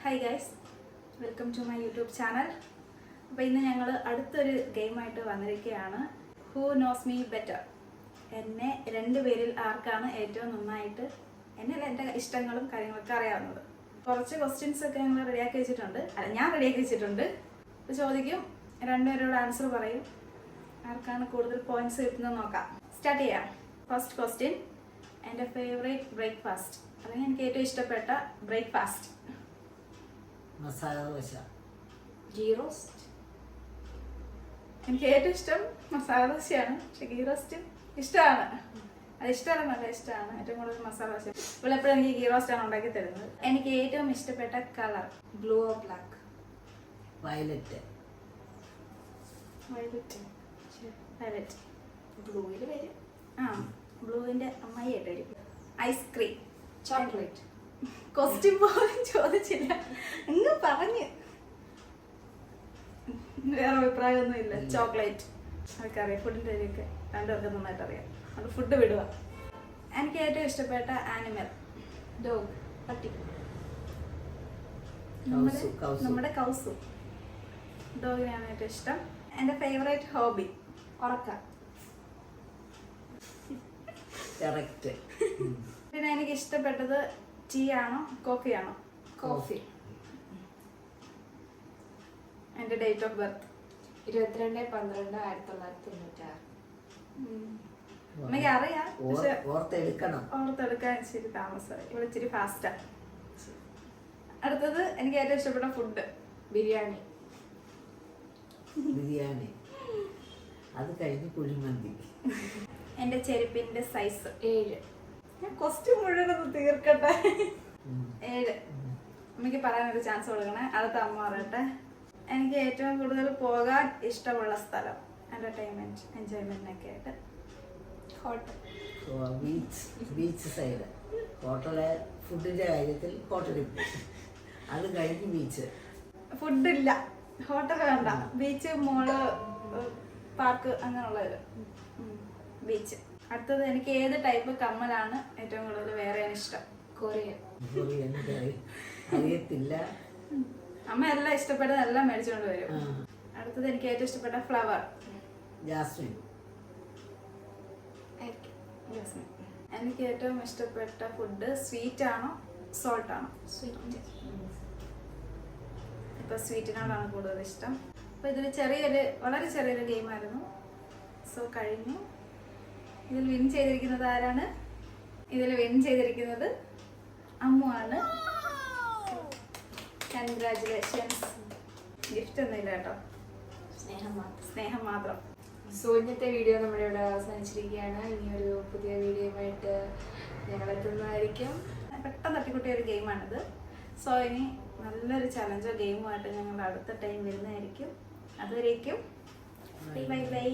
Hi guys, welcome to my YouTube channel. അപ്പോൾ ഇന്ന് ഞങ്ങൾ അടുത്തൊരു ഗെയിമായിട്ട് വന്നിരിക്കുകയാണ്. Who knows me better. എന്നെ രണ്ടുപേരിൽ ആർക്കാണ് ഏറ്റവും നന്നായിട്ട് എൻ്റെ ഇഷ്ടങ്ങളും കാര്യങ്ങളൊക്കെ അറിയാവുന്നത്. കുറച്ച് ക്വസ്റ്റ്യൻസ് ഒക്കെ ഞങ്ങൾ റെഡിയാക്കി വെച്ചിട്ടുണ്ട്. ഞാൻ റെഡിയാക്കി വെച്ചിട്ടുണ്ട്. അപ്പോൾ ചോദിക്കും, രണ്ടുപേരോട് ആൻസർ പറയും. ആർക്കാണ് കൂടുതൽ പോയിന്റ്സ് കിട്ടുന്നത് നോക്കാം. സ്റ്റാർട്ട് ചെയ്യാം. ഫസ്റ്റ് ക്വസ്റ്റ്യൻ, എൻ്റെ ഫേവറേറ്റ് ബ്രേക്ക്ഫാസ്റ്റ് അല്ലെങ്കിൽ എനിക്ക് ഏറ്റവും ഇഷ്ടപ്പെട്ട ബ്രേക്ക്ഫാസ്റ്റ്. മസാല ദോശ. ഗീ റോസ്റ്റ്. എനിക്ക് ഏറ്റവും ഇഷ്ടം മസാല ദോശയാണ്. പക്ഷെ ഗീ റോസ്റ്റ് ഇഷ്ടമാണ്. അത് ഇഷ്ടമാണ്, നല്ല ഇഷ്ടമാണ്. ഏറ്റവും കൂടുതൽ മസാല ദോശ. ഇപ്പോൾ എപ്പോഴും എനിക്ക് ഗീ റോസ്റ്റാണ് ഉണ്ടാക്കി തരുന്നത്. എനിക്ക് ഏറ്റവും ഇഷ്ടപ്പെട്ട colour blue or black? Violet. Violet. Violet. ബ്ലൂവിൽ വരും. ആ, ബ്ലൂവിൻ്റെ അമ്മായിട്ടായിരിക്കും. ഐസ്ക്രീം. ചോക്ലേറ്റ്. ക്വസ്റ്റ്യൻ പോലും ചോദിച്ചില്ല, അങ്ങ് പറഞ്ഞ്. വേറെ അഭിപ്രായമൊന്നും ഇല്ല. ചോക്ലേറ്റ്. അതൊക്കെ ഫുഡിൻ്റെ ഒക്കെ രണ്ടുപേർക്ക് നന്നായിട്ട് അറിയാം. അത് ഫുഡ് വിടുക. എനിക്ക് ഏറ്റവും ഇഷ്ടപ്പെട്ട ആനിമൽ ഡോഗ്. പട്ടി. നമ്മുടെ കൗസു. ഡോഗിനെയാണ് ഏറ്റവും ഇഷ്ടം. എൻ്റെ ഫേവറേറ്റ് ഹോബി ഉറക്കം. കറക്റ്റ്. പിന്നെ എനിക്ക് ഇഷ്ടപ്പെട്ടത് ടീ ആണോ കോഫി ആണോ? കോഫി. എൻ്റെ ഡേറ്റ് ഓഫ് ബർത്ത് 22/12/1996. എനിക്ക് അറിയാം, പക്ഷെ ഓർത്തെടുക്കണം. ഓർത്തെടുക്കാൻ ഇച്ചിരി താമസമായി. ഇവിടെ ഇച്ചിരി ഫാസ്റ്റാ. അടുത്തത് എനിക്ക് ഏറ്റവും ഇഷ്ടപ്പെട്ട ഫുഡ് ബിരിയാണി. ബിരിയാണി. അത് കഴിഞ്ഞ് കുഴിമന്തി. എൻ്റെ ചെരുപ്പിന്റെ സൈസ് 7. ഞാൻ ക്വസ്റ്റ്യൻ മുഴുവൻ തീർക്കട്ടെ. 7. അമ്മയ്ക്ക് പറയാനൊരു ചാൻസ് കൊടുക്കണേ. അടുത്ത അമ്മ പറയട്ടെ. എനിക്ക് ഏറ്റവും കൂടുതൽ പോകാൻ ഇഷ്ടമുള്ള സ്ഥലം, എന്റർടൈൻമെന്റ് എൻജോയ്മെന്റിനൊക്കെ ആയിട്ട് ഹോട്ടൽ. Beach side. ഹോട്ടല് ഫുഡിന്റെ കാര്യത്തിൽ ഹോട്ടലിൽ പോകും. അത് കഴിഞ്ഞ് ബീച്ച്. ഫുഡില്ല, ഹോട്ടൽ വേണ്ട, ബീച്ച്, മോള്, പാർക്ക്, അങ്ങനെയുള്ളത്. ബീച്ച്. അടുത്തത് എനിക്ക് ഏത് ടൈപ്പ് കമ്മലാണ് ഏറ്റവും കൂടുതൽ വേറെ ഇഷ്ടം? കൊറിയൻ. അറിയത്തില്ല. അമ്മ എല്ലാം ഇഷ്ടപ്പെട്ടത് എല്ലാം മേടിച്ചുകൊണ്ട് വരും. അടുത്തത് എനിക്ക് ഏറ്റവും ഇഷ്ടപ്പെട്ട ഫ്ലവർ ജാസ്മിൻ. ജാസ്മിൻ. എനിക്ക് ഏറ്റവും ഇഷ്ടപ്പെട്ട ഫുഡ് സ്വീറ്റ് ആണോ സോൾട്ട് ആണോ? സ്വീറ്റ്. ഇപ്പൊ സ്വീറ്റിനോടാണ് കൂടുതൽ ഇഷ്ടം. അപ്പൊ ഇതൊരു വളരെ ചെറിയൊരു ഗെയിമായിരുന്നു. സോ കഴിഞ്ഞു. ഇതിൽ വിൻ ചെയ്തിരിക്കുന്നത് ആരാണ്? ഇതിൽ വിൻ ചെയ്തിരിക്കുന്നത് അമ്മു ആണ്. കൺഗ്രാറ്റുലേഷൻസ്. ഗിഫ്റ്റ് ഒന്നുമില്ല കേട്ടോ, സ്നേഹം മാത്രം. സോ ഇന്നത്തെ വീഡിയോ നമ്മുടെ ഇവിടെ അവസാനിച്ചിരിക്കുകയാണ്. ഇനിയൊരു പുതിയ വീഡിയോയുമായിട്ട് ഞങ്ങൾ എത്തുന്നതായിരിക്കും. പെട്ടെന്ന് തട്ടിക്കുട്ടിയ ഒരു ഗെയിമാണിത്. സോ ഇനി നല്ലൊരു ചലഞ്ചോ ഗെയിമുമായിട്ട് ഞങ്ങൾ അടുത്ത ടൈം വരുന്നതായിരിക്കും. അതുവരേക്കും ബൈ ബൈ.